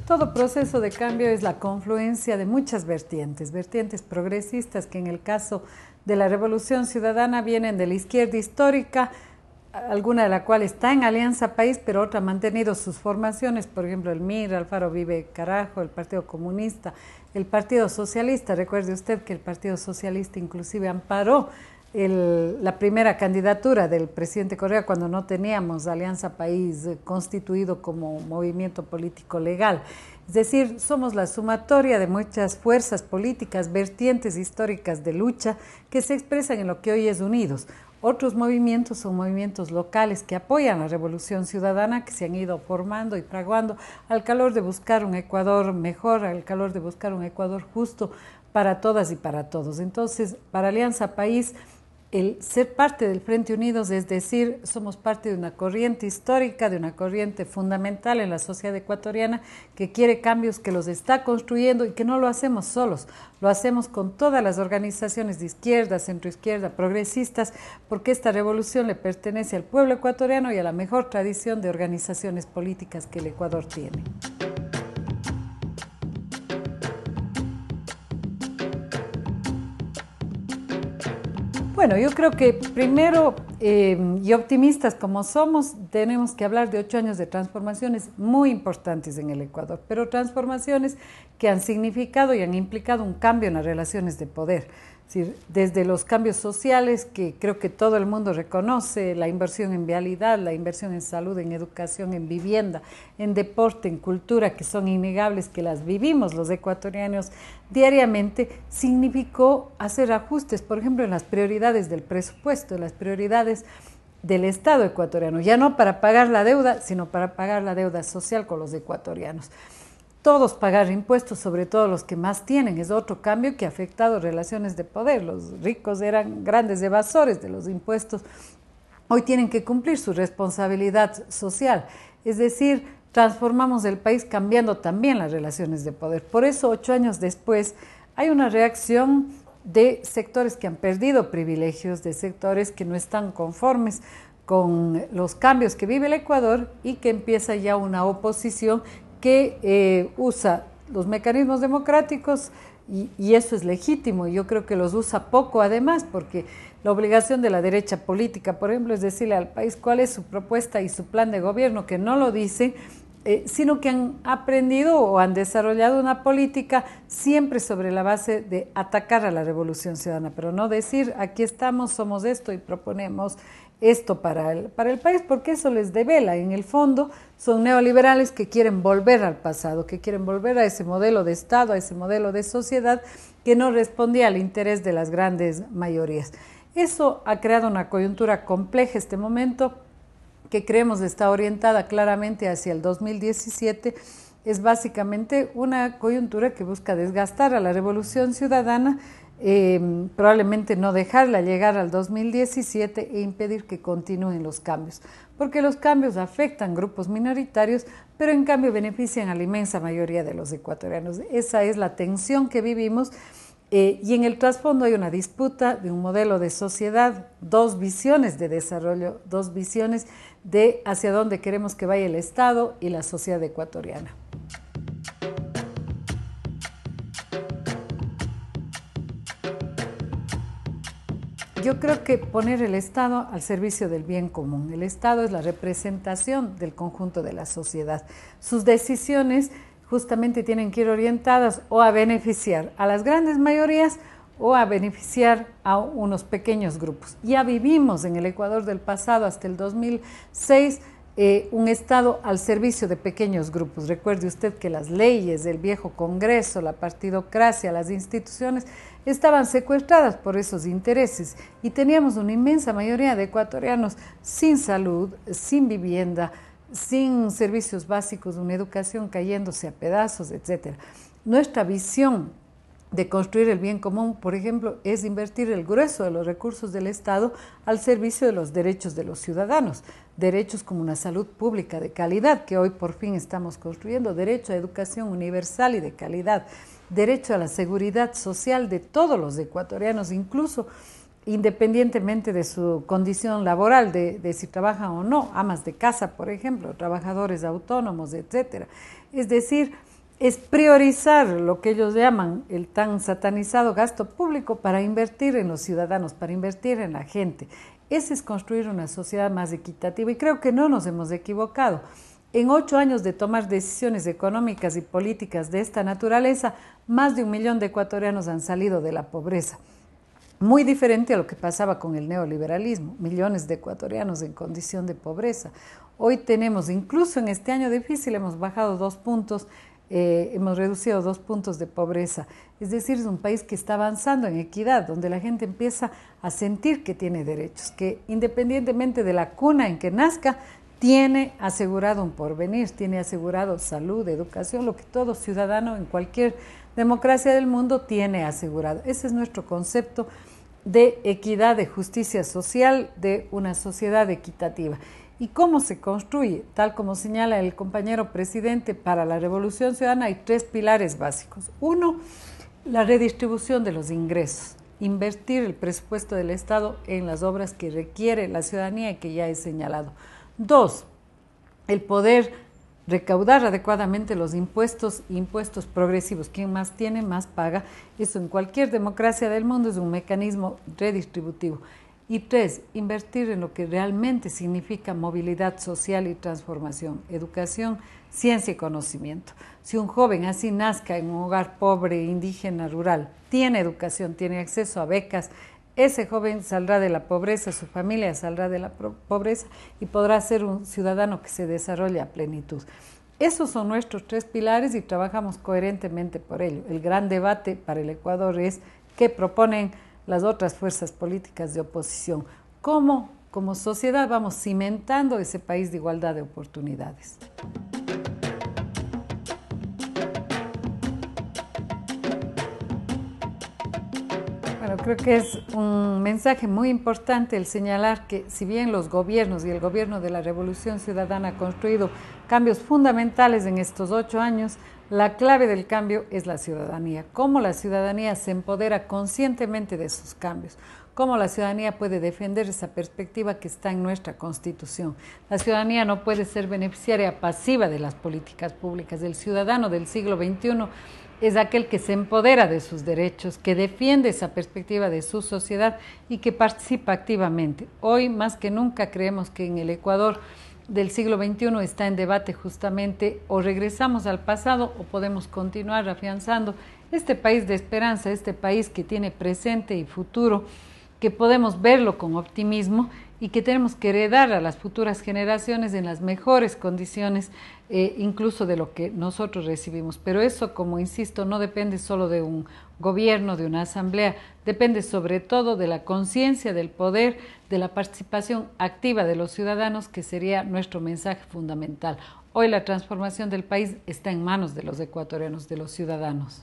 Todo proceso de cambio es la confluencia de muchas vertientes, vertientes progresistas que en el caso de la Revolución Ciudadana vienen de la izquierda histórica, alguna de la cual está en Alianza País, pero otra ha mantenido sus formaciones, por ejemplo el MIR, Alfaro Vive Carajo, el Partido Comunista, el Partido Socialista. Recuerde usted que el Partido Socialista inclusive amparó la primera candidatura del presidente Correa cuando no teníamos Alianza País constituido como movimiento político legal. Es decir, somos la sumatoria de muchas fuerzas políticas, vertientes históricas de lucha que se expresan en lo que hoy es Unidos. Otros movimientos son movimientos locales que apoyan la Revolución Ciudadana, que se han ido formando y fraguando al calor de buscar un Ecuador mejor, al calor de buscar un Ecuador justo para todas y para todos. Entonces, para Alianza País, el ser parte del Frente Unidos, es decir, somos parte de una corriente histórica, de una corriente fundamental en la sociedad ecuatoriana que quiere cambios, que los está construyendo y que no lo hacemos solos, lo hacemos con todas las organizaciones de izquierda, centroizquierda, progresistas, porque esta revolución le pertenece al pueblo ecuatoriano y a la mejor tradición de organizaciones políticas que el Ecuador tiene. Bueno, yo creo que primero, y optimistas como somos, tenemos que hablar de 8 años de transformaciones muy importantes en el Ecuador, pero transformaciones que han significado y han implicado un cambio en las relaciones de poder. Es decir, desde los cambios sociales, que creo que todo el mundo reconoce, la inversión en vialidad, la inversión en salud, en educación, en vivienda, en deporte, en cultura, que son innegables, que las vivimos los ecuatorianos diariamente, significó hacer ajustes, por ejemplo, en las prioridades del presupuesto, en las prioridades del Estado ecuatoriano, ya no para pagar la deuda, sino para pagar la deuda social con los ecuatorianos. Todos pagar impuestos, sobre todo los que más tienen, es otro cambio que ha afectado relaciones de poder. Los ricos eran grandes evasores de los impuestos, hoy tienen que cumplir su responsabilidad social, es decir, transformamos el país cambiando también las relaciones de poder. Por eso, 8 años después, hay una reacción de sectores que han perdido privilegios, de sectores que no están conformes con los cambios que vive el Ecuador y que empieza ya una oposición que usa los mecanismos democráticos y eso es legítimo. Yo creo que los usa poco además, porque la obligación de la derecha política, por ejemplo, es decirle al país cuál es su propuesta y su plan de gobierno, que no lo dicen, sino que han aprendido o han desarrollado una política siempre sobre la base de atacar a la Revolución Ciudadana, pero no decir aquí estamos, somos esto y proponemos esto para el país, porque eso les devela. En el fondo son neoliberales que quieren volver al pasado, que quieren volver a ese modelo de Estado, a ese modelo de sociedad que no respondía al interés de las grandes mayorías. Eso ha creado una coyuntura compleja este momento, que creemos está orientada claramente hacia el 2017, es básicamente una coyuntura que busca desgastar a la Revolución Ciudadana, probablemente no dejarla llegar al 2017 e impedir que continúen los cambios, porque los cambios afectan grupos minoritarios, pero en cambio benefician a la inmensa mayoría de los ecuatorianos. Esa es la tensión que vivimos. Y en el trasfondo hay una disputa de un modelo de sociedad, dos visiones de desarrollo, dos visiones de hacia dónde queremos que vaya el Estado y la sociedad ecuatoriana. Yo creo que poner el Estado al servicio del bien común. El Estado es la representación del conjunto de la sociedad. Sus decisiones justamente tienen que ir orientadas o a beneficiar a las grandes mayorías o a beneficiar a unos pequeños grupos. Ya vivimos en el Ecuador del pasado hasta el 2006 un Estado al servicio de pequeños grupos. Recuerde usted que las leyes del viejo Congreso, la partidocracia, las instituciones estaban secuestradas por esos intereses y teníamos una inmensa mayoría de ecuatorianos sin salud, sin vivienda, sin servicios básicos, una educación cayéndose a pedazos, etc. Nuestra visión de construir el bien común, por ejemplo, es invertir el grueso de los recursos del Estado al servicio de los derechos de los ciudadanos, derechos como una salud pública de calidad, que hoy por fin estamos construyendo, derecho a educación universal y de calidad, derecho a la seguridad social de todos los ecuatorianos, incluso independientemente de su condición laboral, de si trabajan o no, amas de casa, por ejemplo, trabajadores autónomos, etcétera. Es decir, es priorizar lo que ellos llaman el tan satanizado gasto público para invertir en los ciudadanos, para invertir en la gente. Ese es construir una sociedad más equitativa y creo que no nos hemos equivocado. En 8 años de tomar decisiones económicas y políticas de esta naturaleza, más de 1 millón de ecuatorianos han salido de la pobreza. Muy diferente a lo que pasaba con el neoliberalismo, millones de ecuatorianos en condición de pobreza. Hoy tenemos, incluso en este año difícil, hemos bajado 2 puntos, hemos reducido 2 puntos de pobreza. Es decir, es un país que está avanzando en equidad, donde la gente empieza a sentir que tiene derechos, que independientemente de la cuna en que nazca, tiene asegurado un porvenir, tiene asegurado salud, educación, lo que todo ciudadano en cualquier democracia del mundo tiene asegurado. Ese es nuestro concepto de equidad, de justicia social, de una sociedad equitativa. ¿Y cómo se construye? Tal como señala el compañero presidente, para la Revolución Ciudadana hay 3 pilares básicos. 1, la redistribución de los ingresos, invertir el presupuesto del Estado en las obras que requiere la ciudadanía y que ya he señalado. 2, el poder recaudar adecuadamente los impuestos progresivos. Quien más tiene, más paga. Eso en cualquier democracia del mundo es un mecanismo redistributivo. Y 3, invertir en lo que realmente significa movilidad social y transformación, educación, ciencia y conocimiento. Si un joven así nazca en un hogar pobre, indígena, rural, tiene educación, tiene acceso a becas, ese joven saldrá de la pobreza, su familia saldrá de la pobreza y podrá ser un ciudadano que se desarrolle a plenitud. Esos son nuestros 3 pilares y trabajamos coherentemente por ello. El gran debate para el Ecuador es qué proponen las otras fuerzas políticas de oposición. ¿Cómo, como sociedad, vamos cimentando ese país de igualdad de oportunidades? Bueno, creo que es un mensaje muy importante el señalar que si bien los gobiernos y el gobierno de la Revolución Ciudadana ha construido cambios fundamentales en estos 8 años, la clave del cambio es la ciudadanía. Cómo la ciudadanía se empodera conscientemente de esos cambios. Cómo la ciudadanía puede defender esa perspectiva que está en nuestra Constitución. La ciudadanía no puede ser beneficiaria pasiva de las políticas públicas. El ciudadano del siglo XXI es aquel que se empodera de sus derechos, que defiende esa perspectiva de su sociedad y que participa activamente. Hoy, más que nunca, creemos que en el Ecuador del siglo XXI está en debate justamente o regresamos al pasado o podemos continuar afianzando este país de esperanza, este país que tiene presente y futuro, que podemos verlo con optimismo y que tenemos que heredar a las futuras generaciones en las mejores condiciones, incluso de lo que nosotros recibimos. Pero eso, como insisto, no depende solo de un gobierno, de una asamblea, depende sobre todo de la conciencia, del poder, de la participación activa de los ciudadanos, que sería nuestro mensaje fundamental. Hoy la transformación del país está en manos de los ecuatorianos, de los ciudadanos.